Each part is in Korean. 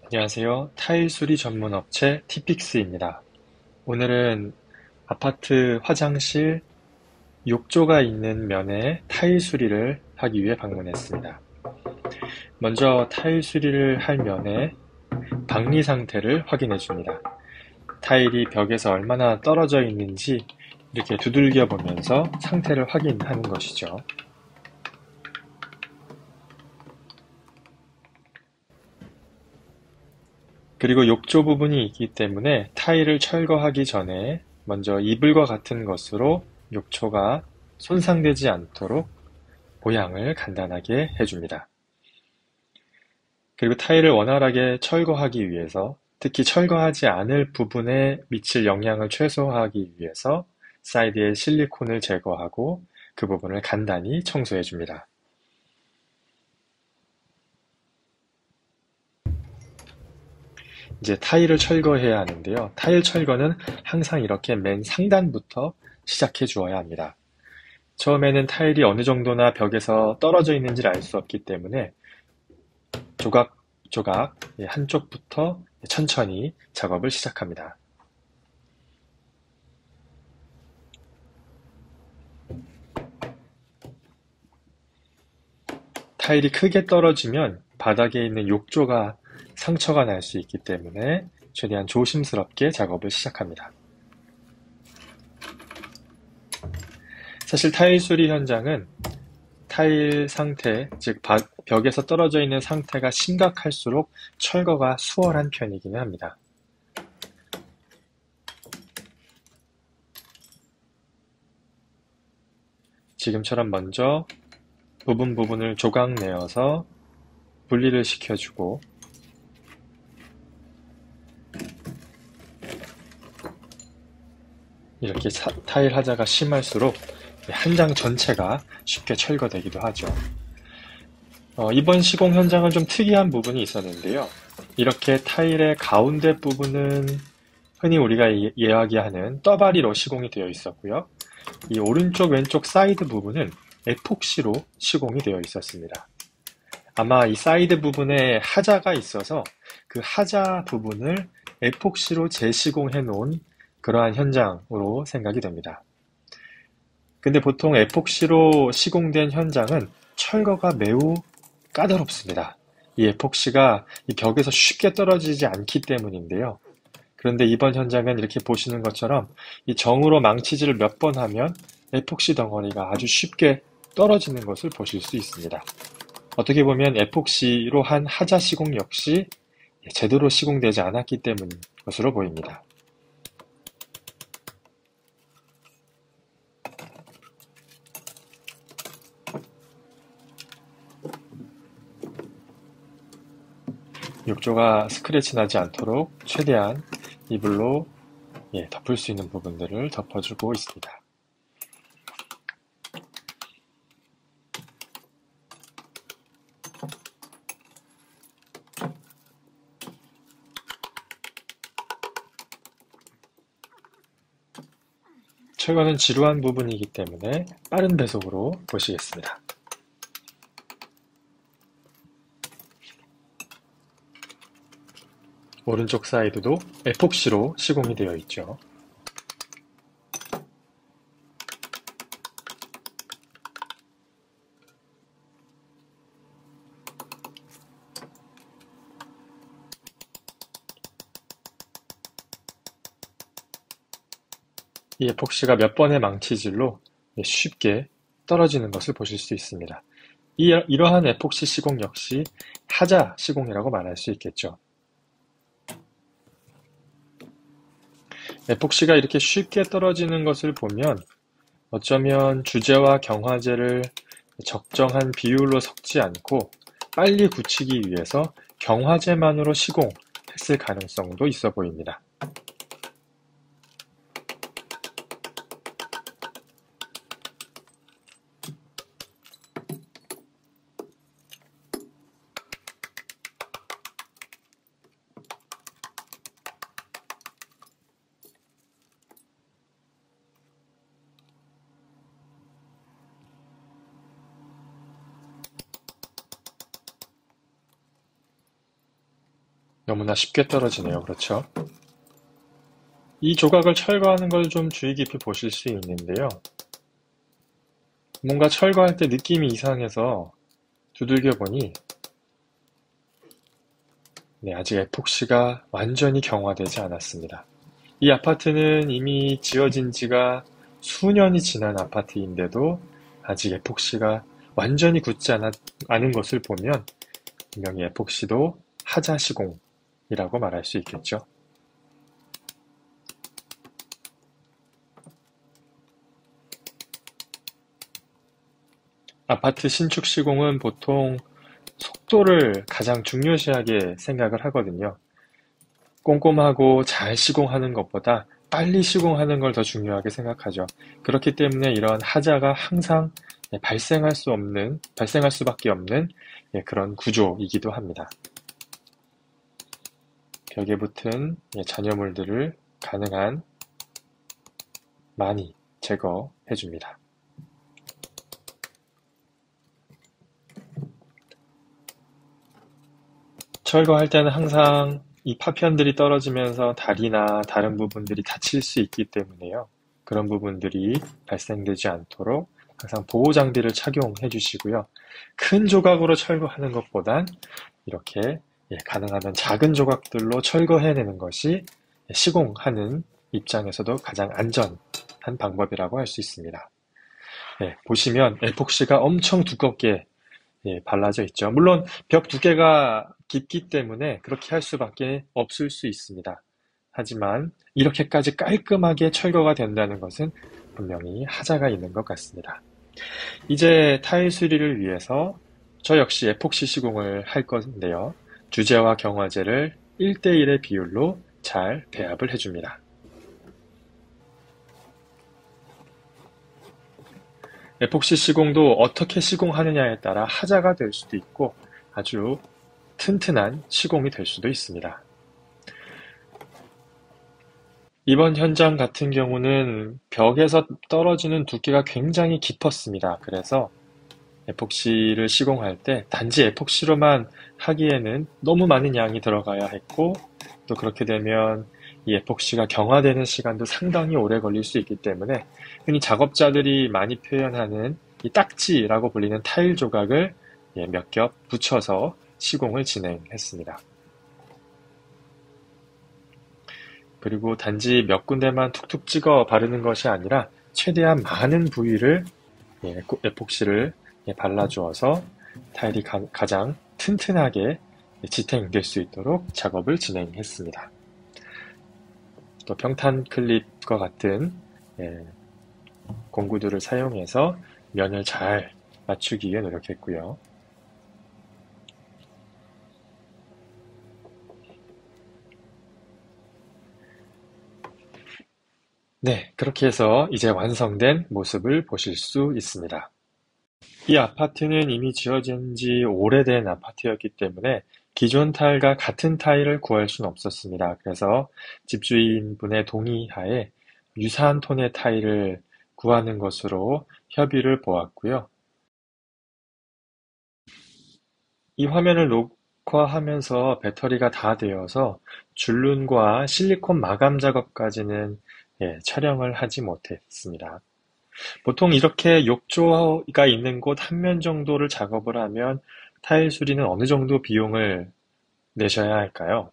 안녕하세요. 타일 수리 전문 업체 티픽스입니다. 오늘은 아파트 화장실 욕조가 있는 면에 타일 수리를 하기 위해 방문했습니다. 먼저 타일 수리를 할 면의 박리 상태를 확인해 줍니다. 타일이 벽에서 얼마나 떨어져 있는지 이렇게 두들겨 보면서 상태를 확인하는 것이죠. 그리고 욕조 부분이 있기 때문에 타일을 철거하기 전에 먼저 이불과 같은 것으로 욕조가 손상되지 않도록 보양을 간단하게 해줍니다. 그리고 타일을 원활하게 철거하기 위해서 특히 철거하지 않을 부분에 미칠 영향을 최소화하기 위해서 사이드의 실리콘을 제거하고 그 부분을 간단히 청소해줍니다. 이제 타일을 철거해야 하는데요. 타일 철거는 항상 이렇게 맨 상단부터 시작해 주어야 합니다. 처음에는 타일이 어느 정도나 벽에서 떨어져 있는지를 알 수 없기 때문에 조각조각 한쪽부터 천천히 작업을 시작합니다. 타일이 크게 떨어지면 바닥에 있는 욕조가 상처가 날 수 있기 때문에 최대한 조심스럽게 작업을 시작합니다. 사실 타일 수리 현장은 타일 상태, 즉 벽에서 떨어져 있는 상태가 심각할수록 철거가 수월한 편이기는 합니다. 지금처럼 먼저 부분을 조각 내어서 분리를 시켜주고 이렇게 타일 하자가 심할수록 한 장 전체가 쉽게 철거되기도 하죠. 이번 시공 현장은 좀 특이한 부분이 있었는데요. 이렇게 타일의 가운데 부분은 흔히 우리가 이야기하는 떠바리로 시공이 되어 있었고요. 이 오른쪽 왼쪽 사이드 부분은 에폭시로 시공이 되어 있었습니다. 아마 이 사이드 부분에 하자가 있어서 그 하자 부분을 에폭시로 재시공해 놓은 그러한 현장으로 생각이 됩니다. 근데 보통 에폭시로 시공된 현장은 철거가 매우 까다롭습니다. 이 에폭시가 이 벽에서 쉽게 떨어지지 않기 때문인데요. 그런데 이번 현장은 이렇게 보시는 것처럼 이 정으로 망치질을 몇 번 하면 에폭시 덩어리가 아주 쉽게 떨어지는 것을 보실 수 있습니다. 어떻게 보면 에폭시로 한 하자 시공 역시 제대로 시공되지 않았기 때문인 것으로 보입니다. 욕조가 스크래치 나지 않도록 최대한 이불로 덮을 수 있는 부분들을 덮어주고 있습니다. 철거는 지루한 부분이기 때문에 빠른 배속으로 보시겠습니다. 오른쪽 사이드도 에폭시로 시공이 되어 있죠. 이 에폭시가 몇 번의 망치질로 쉽게 떨어지는 것을 보실 수 있습니다. 이러한 에폭시 시공 역시 하자 시공이라고 말할 수 있겠죠. 에폭시가 이렇게 쉽게 떨어지는 것을 보면 어쩌면 주재와 경화제를 적정한 비율로 섞지 않고 빨리 굳히기 위해서 경화제만으로 시공했을 가능성도 있어 보입니다. 너무나 쉽게 떨어지네요. 그렇죠? 이 조각을 철거하는 걸 좀 주의 깊이 보실 수 있는데요. 뭔가 철거할 때 느낌이 이상해서 두들겨 보니 네, 아직 에폭시가 완전히 경화되지 않았습니다. 이 아파트는 이미 지어진 지가 수년이 지난 아파트인데도 아직 에폭시가 완전히 굳지 않은 것을 보면 분명히 에폭시도 하자 시공이라고 말할 수 있겠죠. 아파트 신축 시공은 보통 속도를 가장 중요시하게 생각을 하거든요. 꼼꼼하고 잘 시공하는 것보다 빨리 시공하는 걸 더 중요하게 생각하죠. 그렇기 때문에 이런 하자가 항상 발생할 수밖에 없는 그런 구조이기도 합니다. 벽에 붙은 잔여물들을 가능한 많이 제거해 줍니다. 철거할 때는 항상 이 파편들이 떨어지면서 다리나 다른 부분들이 다칠 수 있기 때문에요. 그런 부분들이 발생되지 않도록 항상 보호 장비를 착용해 주시고요. 큰 조각으로 철거하는 것보단 이렇게 가능하면 작은 조각들로 철거해내는 것이 시공하는 입장에서도 가장 안전한 방법이라고 할 수 있습니다. 보시면 에폭시가 엄청 두껍게 발라져 있죠. 물론 벽 두께가 깊기 때문에 그렇게 할 수밖에 없을 수 있습니다. 하지만 이렇게까지 깔끔하게 철거가 된다는 것은 분명히 하자가 있는 것 같습니다. 이제 타일 수리를 위해서 저 역시 에폭시 시공을 할 건데요. 주재와 경화제를 1대1의 비율로 잘 배합을 해줍니다. 에폭시 시공도 어떻게 시공하느냐에 따라 하자가 될 수도 있고 아주 튼튼한 시공이 될 수도 있습니다. 이번 현장 같은 경우는 벽에서 떨어지는 두께가 굉장히 깊었습니다. 그래서 에폭시를 시공할 때 단지 에폭시로만 하기에는 너무 많은 양이 들어가야 했고 또 그렇게 되면 이 에폭시가 경화되는 시간도 상당히 오래 걸릴 수 있기 때문에 흔히 작업자들이 많이 표현하는 이 딱지라고 불리는 타일 조각을 몇 겹 붙여서 시공을 진행했습니다. 그리고 단지 몇 군데만 툭툭 찍어 바르는 것이 아니라 최대한 많은 부위를 에폭시를 발라주어서 타일이 가장 튼튼하게 지탱될 수 있도록 작업을 진행했습니다. 또 평탄 클립과 같은 공구들을 사용해서 면을 잘 맞추기 위해 노력했고요. 네, 그렇게 해서 이제 완성된 모습을 보실 수 있습니다. 이 아파트는 이미 지어진 지 오래된 아파트였기 때문에 기존 타일과 같은 타일을 구할 수는 없었습니다. 그래서 집주인분의 동의하에 유사한 톤의 타일을 구하는 것으로 협의를 보았고요. 이 화면을 녹화하면서 배터리가 다 되어서 줄눈과 실리콘 마감 작업까지는 촬영을 하지 못했습니다. 보통 이렇게 욕조가 있는 곳 한 면 정도를 작업을 하면 타일 수리는 어느 정도 비용을 내셔야 할까요?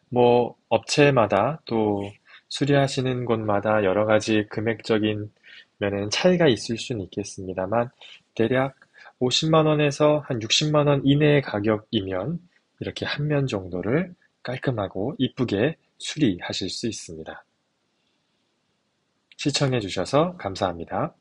뭐 업체마다 또 수리하시는 곳마다 여러 가지 금액적인 면에는 차이가 있을 수는 있겠습니다만 대략 50만 원에서 한 60만 원 이내의 가격이면 이렇게 한 면 정도를 깔끔하고 이쁘게 수리하실 수 있습니다. 시청해 주셔서 감사합니다.